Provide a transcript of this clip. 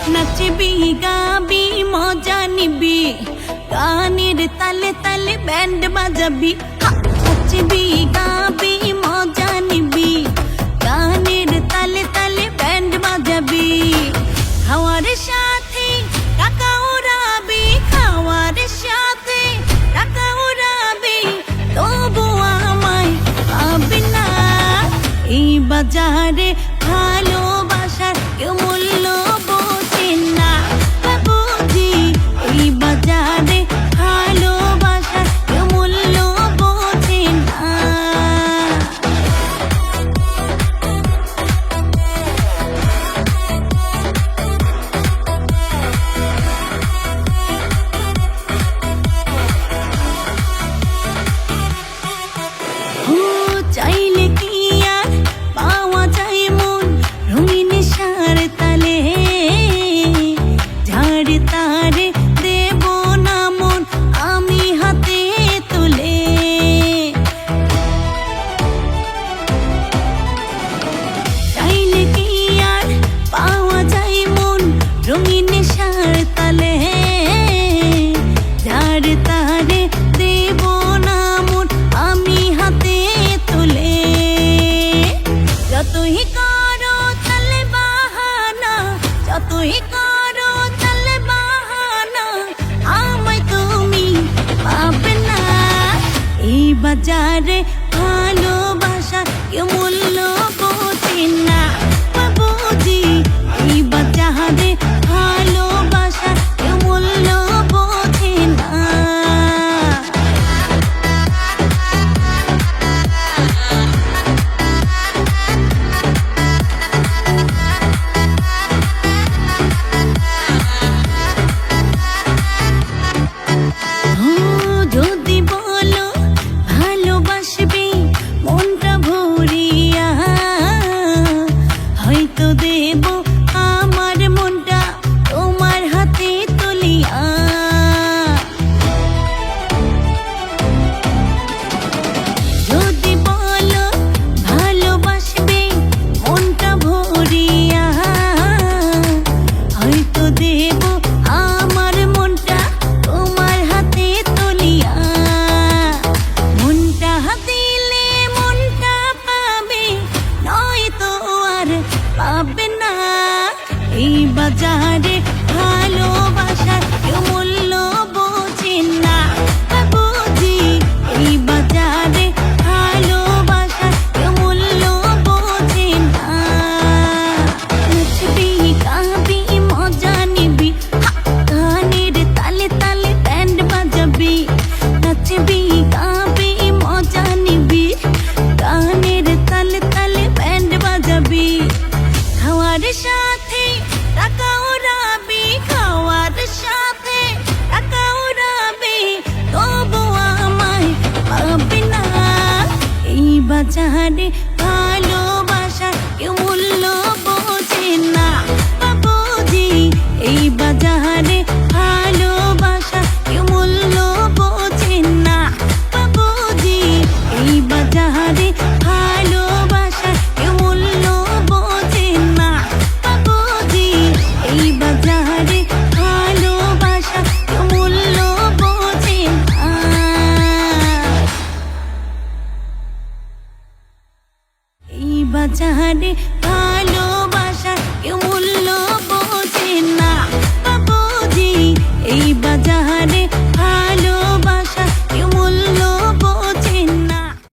নাচবি গাবি মজা নিবি, গানের তালে তালে ব্যান্ড বাজাবি। নাচবি গাবি মজা নিবি, গানের তালে তালে ব্যান্ড বাজাবি। খাওয়ার সাথে টাকা উড়াবি, খাওয়ার সাথে টাকা উড়াবি, তবু আমায় পাবি না। এই বাজারে ভালোবাসার কেউ মূল্য বোঝে না বাবুজি। এই বাজারে ভালোবাসার কেউ মূল্য বোঝে না। চাইলে কি আর পাওয়া যায় মন রঙিন সার তালে, ঝাড় তারে দেব না মন আমি হাতে তুলে। চাইলে কি আর পাওয়া যায় মন রঙিন সার তালে, ঝাড় তারে দেব না মন আমি হাতে তুলে। যতই করো তালে বাহানা, যতই করো তালে বাহানা, আমায় তুমি পাবে না। এই বাজারে ভালোবাসা কেউ মূল্য বোঝে না বাবুজি। এই বাজারে ভালোবাসা কেউ মূল্য বোঝে না। যদি বলো ভালোবাসবে মনটা ভরিয়া, হয়তো দেব আমার মনটা তোমার হাতে তুলিয়া। যদি বলো ভালোবাসবে মনটা ভরিয়া, হয়তো দেব আমার মনটা তোমার হাতে তুলিয়া। মনটা দিলে মনটা পাবে, নয়তো আর পাবে না। এই বাজারে ভালোবাসার কেউ মূল্য বোঝে না বাবুজি। এই বাজারে ভালোবাসার কেউ মূল্য বোঝে না। নাচবি গাবি মজা নিবি, গানের তালে তালে ব্যান্ড বাজাবি। নাচবি গাবি মজা নিবি, গানের তালে তালে ব্যান্ড বাজাবি। খাওয়ার সাথে টাকা উড়াবি, খাওয়ার সাথে টাকা উড়াবি, তবু আমায় পাবি না। এই বাজারে ভালোবাসার কেউ মূল্য বোঝে না বাবুজি। এই বাজারে ভালোবাসার কেউ মূল্য বোঝে না বাবুজি। এই বাজারে ভালোবাসার কেউ মূল্য বোঝে না বাবুজি। এই বাজারে ভালোবাসার কেউ মূল্য বোঝে না। এই বাজারে